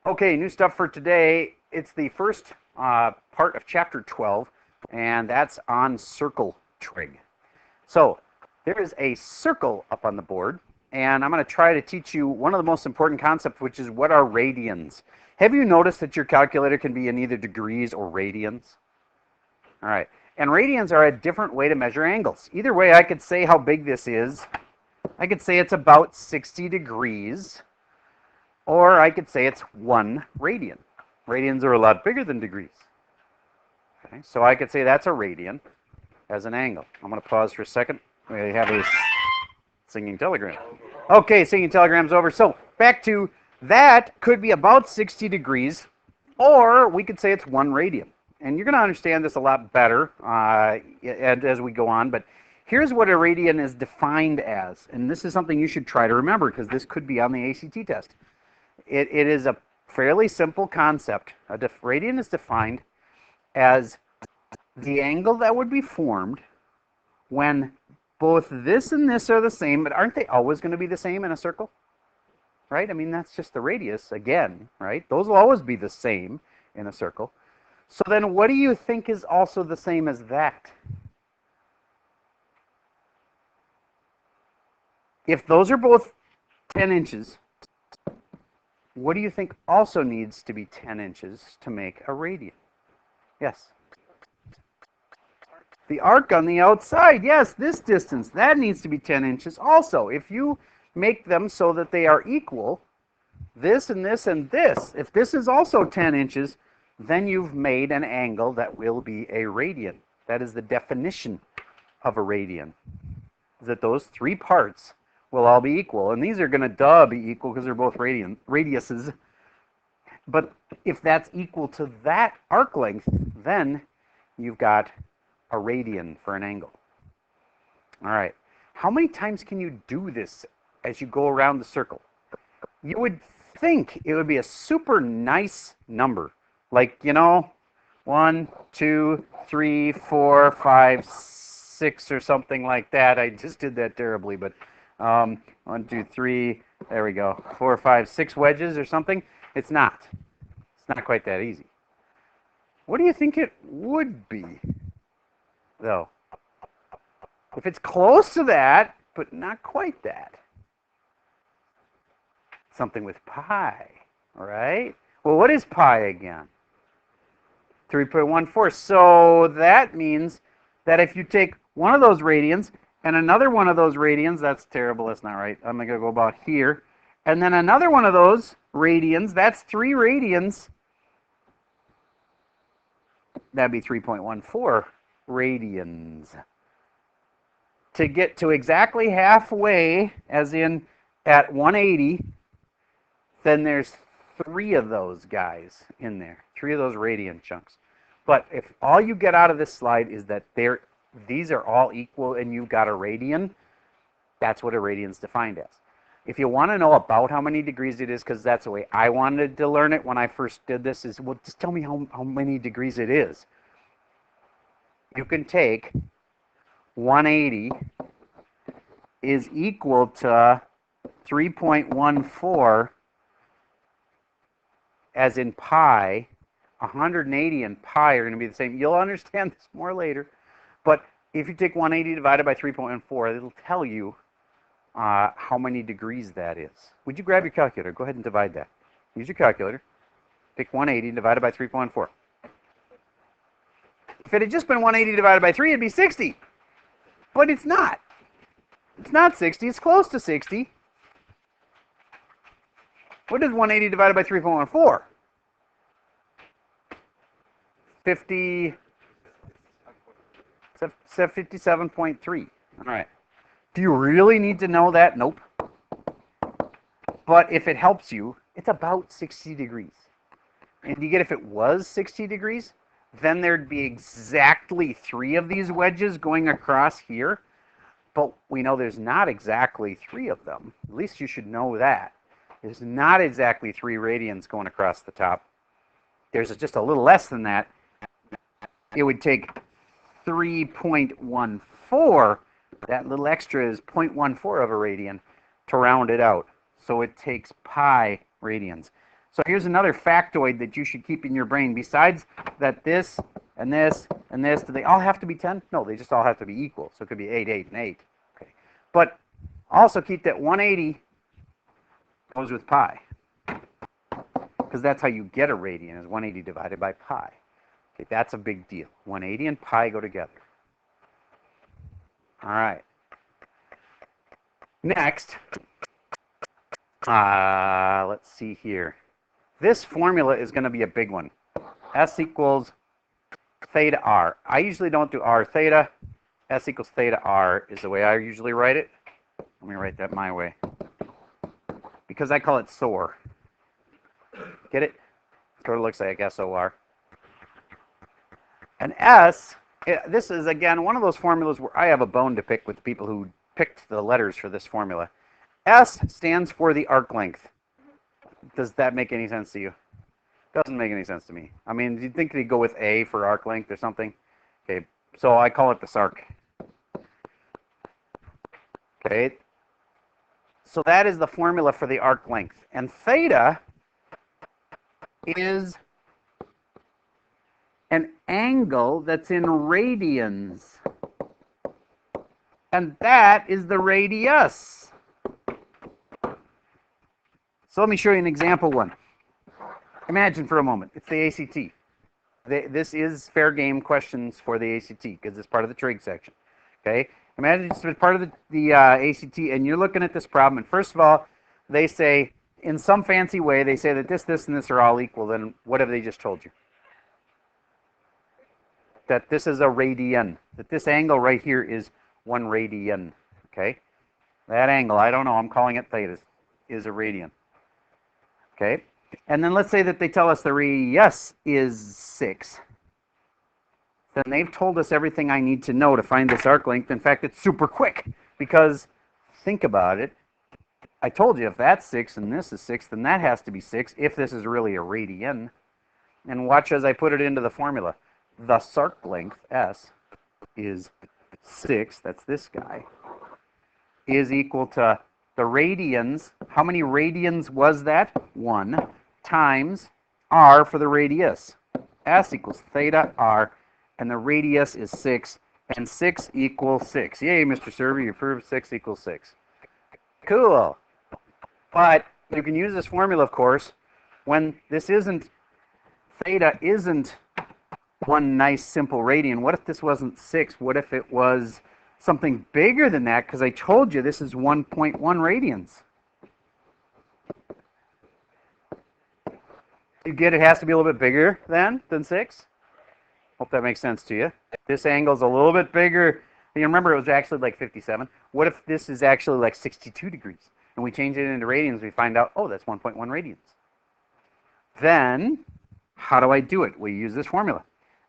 Okay, new stuff for today. It's the first part of chapter 12, and that's on circle trig. So there is a circle up on the board, and I'm going to try to teach you one of the most important concepts, which is what are radians. Have you noticed that your calculator can be in either degrees or radians? All right, and radians are a different way to measure angles. Either way, I could say how big this is. I could say it's about 60 degrees. Or I could say it's 1 radian. Radians are a lot bigger than degrees. Okay, so I could say that's a radian as an angle. I'm going to pause for a second. We have a singing telegram. Okay, singing telegram's over. So back to that could be about 60 degrees, or we could say it's 1 radian. And you're going to understand this a lot better as we go on. But here's what a radian is defined as. And this is something you should try to remember because this could be on the ACT test. It is a fairly simple concept. A radian is defined as the angle that would be formed when both this and this are the same, but aren't they always going to be the same in a circle? Right? I mean, that's just the radius again, right? Those will always be the same in a circle. So then what do you think is also the same as that? If those are both 10 inches, what do you think also needs to be 10 inches to make a radian? Yes. The arc on the outside, yes, this distance, that needs to be 10 inches also. If you make them so that they are equal, this and this and this, if this is also 10 inches, then you've made an angle that will be a radian. That is the definition of a radian, that those 3 parts will all be equal. And these are going to be equal because they're both radiuses. But if that's equal to that arc length, then you've got a radian for an angle. All right. How many times can you do this as you go around the circle? You would think it would be a super nice number. Like, 1, 2, 3, 4, 5, 6 or something like that. I just did that terribly, but 1, 2, 3, there we go. 4, 5, 6 wedges or something. It's not. It's not quite that easy. What do you think it would be, though? If it's close to that, but not quite that. Something with pi, right? Well, what is pi again? 3.14. So that means that if you take one of those radians and another one of those radians, that's terrible, that's not right. I'm going to go about here. And then another one of those radians, that's 3 radians. That'd be 3.14 radians. To get to exactly halfway, as in at 180, then there's 3 of those guys in there. 3 of those radian chunks. But if all you get out of this slide is that these are all equal and you've got a radian, that's what a radian is defined as. If you want to know about how many degrees it is, because that's the way I wanted to learn it when I first did this, is, well, just tell me how many degrees it is. You can take 180 is equal to 3.14 as in pi. 180 and pi are going to be the same. You'll understand this more later. But if you take 180 divided by 3.14, it'll tell you how many degrees that is. Would you grab your calculator? Go ahead and divide that. Use your calculator. Take 180 divided by 3.14. If it had just been 180 divided by 3, it'd be 60. But it's not. It's not 60. It's close to 60. What is 180 divided by 3.14? 57.3. All right. Do you really need to know that? Nope. But if it helps you, it's about 60 degrees. And you get if it was 60 degrees, then there'd be exactly 3 of these wedges going across here. But we know there's not exactly 3 of them. At least you should know that. There's not exactly 3 radians going across the top. There's just a little less than that. It would take 3.14. That little extra is 0.14 of a radian to round it out. So it takes pi radians. So here's another factoid that you should keep in your brain. Besides that this and this and this, do they all have to be 10? No, they just all have to be equal. So it could be 8, 8, and 8. Okay. But also keep that 180 goes with pi, because that's how you get a radian, is 180 divided by pi. Okay, that's a big deal. 180 and pi go together. All right. Next, let's see here. This formula is going to be a big one. S equals theta r. I usually don't do r theta. S equals theta r is the way I usually write it. Let me write that my way, because I call it SOR. Get it? Sort of looks like SOR. And S, this is, again, one of those formulas where I have a bone to pick with the people who picked the letters for this formula. S stands for the arc length. Does that make any sense to you? Doesn't make any sense to me. I mean, you'd think they'd go with A for arc length or something. Okay, so I call it the SARC. Okay, so that is the formula for the arc length. And theta is an angle that's in radians. And that is the radius. So let me show you an example one. Imagine for a moment, it's the ACT. This is fair game questions for the ACT, because it's part of the trig section. Okay? Imagine it's part of the ACT, and you're looking at this problem, and first of all, they say, in some fancy way, they say that this, and this are all equal. Then what have they just told you? That this is a radian. That this angle right here is 1 radian. Okay? That angle, I don't know, I'm calling it theta, is a radian. Okay? And then let's say that they tell us the radius is 6. Then they've told us everything I need to know to find this arc length. In fact, it's super quick, because think about it. I told you if that's 6 and this is 6, then that has to be 6 if this is really a radian. And watch as I put it into the formula. The SARC length, S, is 6, that's this guy, is equal to the radians. How many radians was that? 1 times r for the radius. S equals theta r, and the radius is 6, and 6 equals 6. Yay, Mr. Server, you proved 6 equals 6. Cool. But you can use this formula, of course, when this isn't, theta isn't one nice simple radian. What if this wasn't 6? What if it was something bigger than that? Because I told you this is 1.1 radians. You get it has to be a little bit bigger than 6? Hope that makes sense to you. This angle's a little bit bigger. You remember it was actually like 57. What if this is actually like 62 degrees? And we change it into radians, we find out, oh, that's 1.1 radians. Then, how do I do it? We use this formula.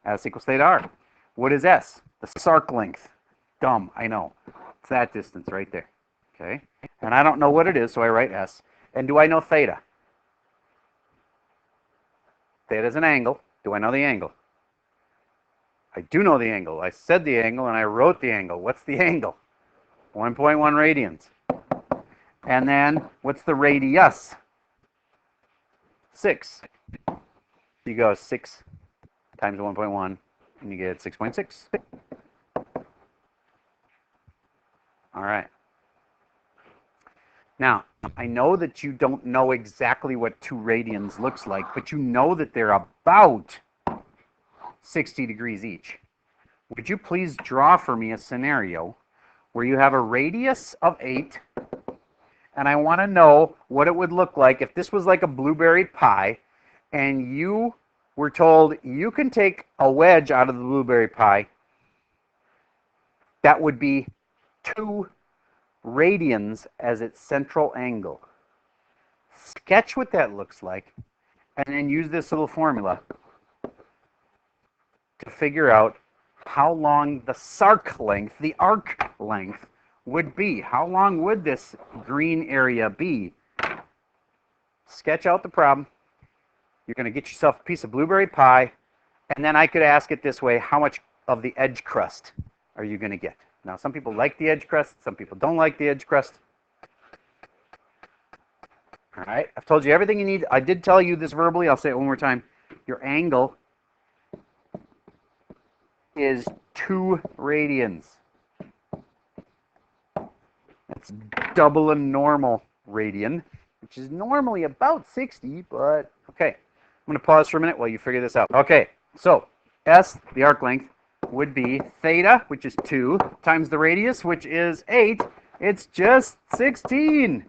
S equals theta r. What is S? The SARC length. Dumb, I know. It's that distance right there. Okay? And I don't know what it is, so I write S. And do I know theta? Theta is an angle. Do I know the angle? I do know the angle. I said the angle and I wrote the angle. What's the angle? 1.1 radians. And then, what's the radius? 6. You go 6 times 1.1, and you get 6.6. All right. Now, I know that you don't know exactly what 2 radians looks like, but you know that they're about 60 degrees each. Would you please draw for me a scenario where you have a radius of 8, and I want to know what it would look like if this was like a blueberry pie, and you were told you can take a wedge out of the blueberry pie that would be 2 radians as its central angle. Sketch what that looks like, and then use this little formula to figure out how long the SARC length, the arc length, would be. How long would this green area be? Sketch out the problem. You're going to get yourself a piece of blueberry pie, and then I could ask it this way: how much of the edge crust are you going to get? Now, some people like the edge crust, some people don't like the edge crust. All right, I've told you everything you need. I did tell you this verbally. I'll say it one more time. Your angle is 2 radians. That's double a normal radian, which is normally about 60, but okay. I'm going to pause for a minute while you figure this out. Okay, so S, the arc length, would be theta, which is 2, times the radius, which is 8. It's just 16.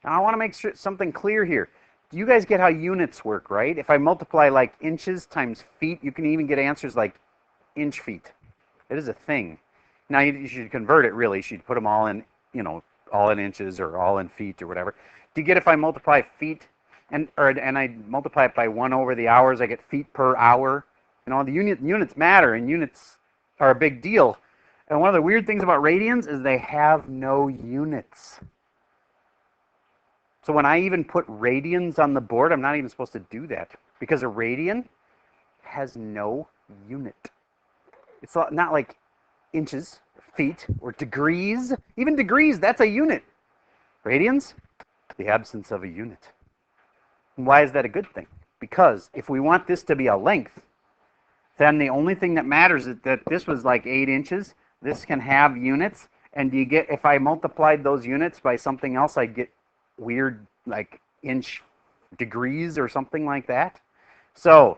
Now, I want to make sure something clear here. Do you guys get how units work, right? If I multiply like inches times feet, you can even get answers like inch feet. It is a thing. Now, you should convert it, really. You should put them all in, you know, all in inches or all in feet or whatever. Do you get if I multiply feet and I multiply it by 1 over the hours, I get feet per hour? You know, the units matter, and units are a big deal. And one of the weird things about radians is they have no units. So when I even put radians on the board, I'm not even supposed to do that because a radian has no unit. It's not like inches, feet, or degrees. Even degrees, that's a unit. Radians, the absence of a unit. And why is that a good thing? Because if we want this to be a length, then the only thing that matters is that this was like 8 inches. This can have units. And do you get, if I multiplied those units by something else, I'd get weird like inch degrees or something like that. So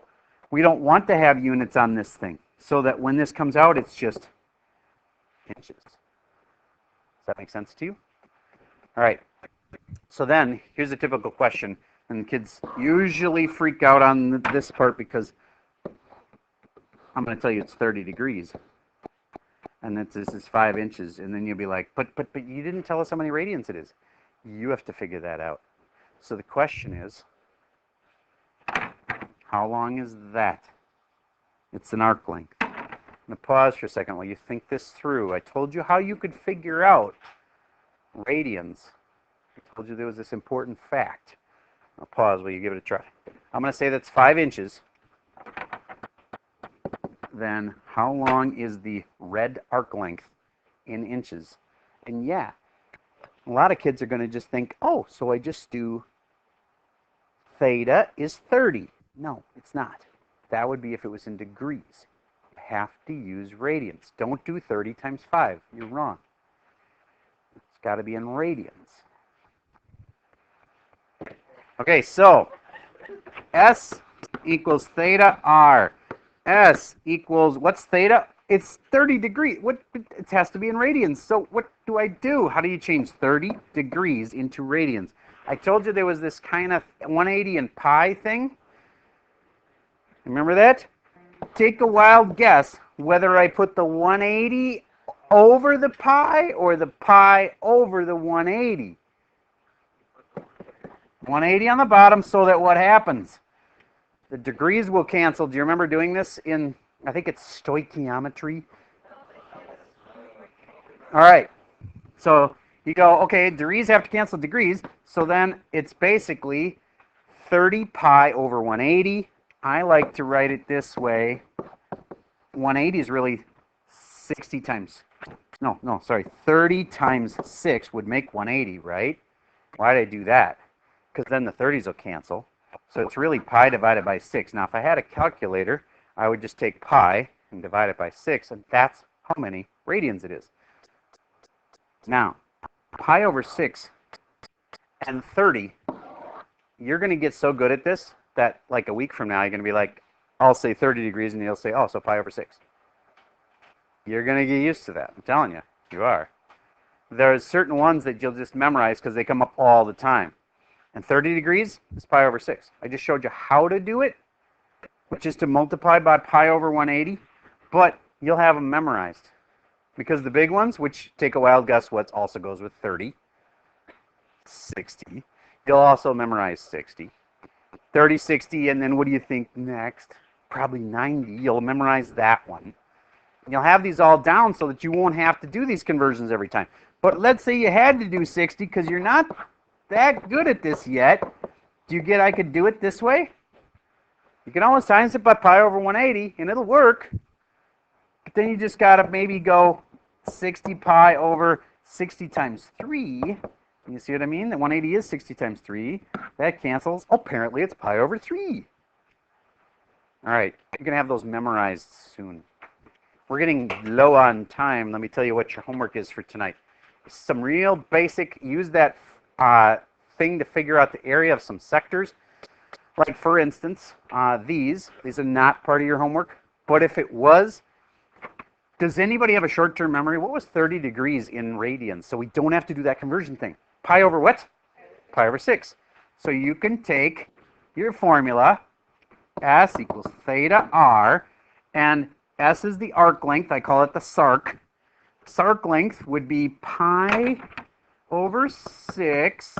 we don't want to have units on this thing, so that when this comes out, it's just inches. Does that make sense to you? All right. So then here's a typical question, and kids usually freak out on this part because I'm going to tell you it's 30 degrees, and this is 5 inches, and then you'll be like, but you didn't tell us how many radians it is. You have to figure that out. So the question is, how long is that? It's an arc length. I'm going to pause for a second while you think this through. I told you how you could figure out radians. I told you there was this important fact. I'll pause while you give it a try. I'm going to say that's 5 inches. Then how long is the red arc length in inches? And yeah, a lot of kids are going to just think, oh, so I just do theta is 30. No, it's not. That would be if it was in degrees. You have to use radians. Don't do 30 times 5. You're wrong. It's got to be in radians. Okay, so S equals theta R. S equals, what's theta? It's 30 degrees. It has to be in radians. So what do I do? How do you change 30 degrees into radians? I told you there was this kind of 180 and pi thing. Remember that? Take a wild guess whether I put the 180 over the pi or the pi over the 180. 180 on the bottom, so that what happens? The degrees will cancel. Do you remember doing this in, I think it's stoichiometry? All right. So you go, okay, degrees have to cancel degrees. So then it's basically 30 pi over 180. I like to write it this way. 180 is really 60 times. No, sorry. 30 times 6 would make 180, right? Why did I do that? Because then the 30s will cancel. So it's really pi divided by 6. Now, if I had a calculator, I would just take pi and divide it by 6, and that's how many radians it is. Now, pi over 6 and 30, you're going to get so good at this that like a week from now, you're going to be like, I'll say 30 degrees, and you'll say, oh, so pi over 6. You're going to get used to that. I'm telling you, you are. There's certain ones that you'll just memorize because they come up all the time. And 30 degrees is pi over 6. I just showed you how to do it, which is to multiply by pi over 180, but you'll have them memorized. Because the big ones, which take a wild guess what also goes with 30, 60, you'll also memorize 60. 30, 60, and then what do you think next? Probably 90. You'll memorize that one. And you'll have these all down so that you won't have to do these conversions every time. But let's say you had to do 60 because you're not that good at this yet. Do you get I could do it this way? You can always times it by pi over 180 and it'll work. But then you just got to maybe go 60 pi over 60 times 3. You see what I mean? That 180 is 60 times 3. That cancels. Oh, apparently it's pi over 3. All right, you're going to have those memorized soon. We're getting low on time. Let me tell you what your homework is for tonight. Some real basic, use that thing to figure out the area of some sectors. Like, for instance, these are not part of your homework. But if it was, does anybody have a short-term memory? What was 30 degrees in radians? So we don't have to do that conversion thing. Pi over what? Pi over 6. So you can take your formula, S equals theta r, and S is the arc length. I call it the SARC. SARC length would be pi over 6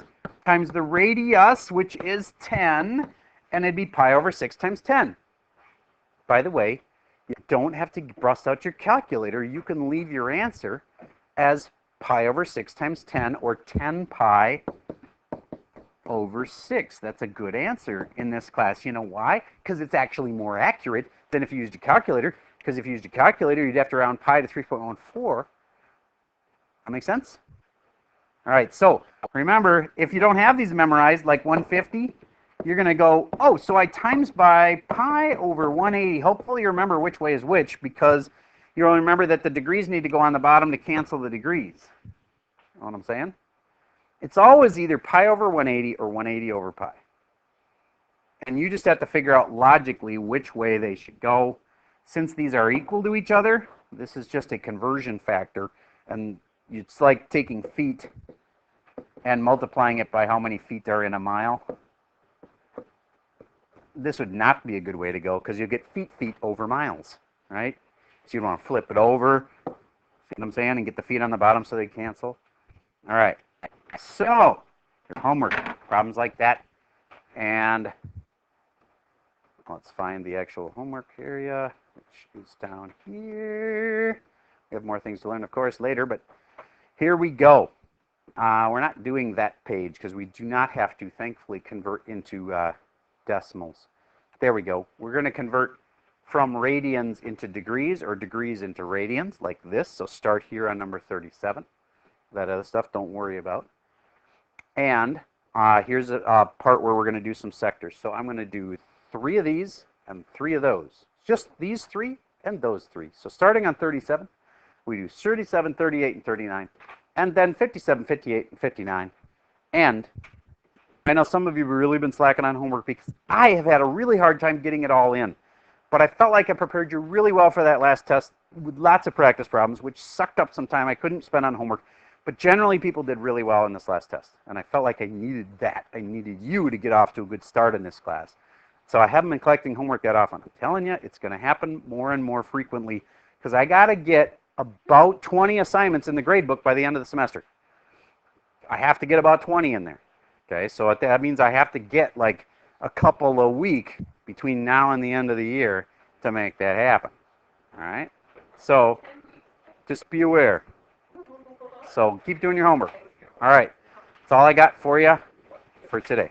times the radius, which is 10, and it'd be pi over 6 times 10. By the way, you don't have to bust out your calculator. You can leave your answer as pi over 6 times 10, or 10 pi over 6. That's a good answer in this class. You know why? Because it's actually more accurate than if you used a calculator. Because if you used a calculator, you'd have to round pi to 3.14. That makes sense? All right, so remember, if you don't have these memorized, like 150, you're going to go, oh, so I times by pi over 180. Hopefully you remember which way is which, because you'll remember that the degrees need to go on the bottom to cancel the degrees. You know what I'm saying? It's always either pi over 180 or 180 over pi. And you just have to figure out logically which way they should go. Since these are equal to each other, this is just a conversion factor. And it's like taking feet and multiplying it by how many feet are in a mile. This would not be a good way to go, because you get feet over miles, right? So you want to flip it over, see what I'm saying, and get the feet on the bottom so they cancel. All right. So, your homework, problems like that. And let's find the actual homework area, which is down here. We have more things to learn, of course, later, but here we go. We're not doing that page because we do not have to, thankfully, convert into decimals. There we go. We're going to convert from radians into degrees, or degrees into radians, like this. So start here on number 37. That other stuff, don't worry about. And here's a part where we're going to do some sectors. So I'm going to do 3 of these and 3 of those. Just these 3 and those 3. So starting on 37, we do 37, 38, and 39. And then 57, 58, and 59. And I know some of you have really been slacking on homework because I have had a really hard time getting it all in. But I felt like I prepared you really well for that last test with lots of practice problems, which sucked up some time I couldn't spend on homework. But generally, people did really well in this last test. And I felt like I needed that. I needed you to get off to a good start in this class. So I haven't been collecting homework that often. I'm telling you, it's going to happen more and more frequently, because I got to get about 20 assignments in the grade book by the end of the semester. I have to get about 20 in there. Okay, so that means I have to get like a couple a week between now and the end of the year to make that happen. All right? So just be aware. So keep doing your homework. All right. That's all I got for you for today.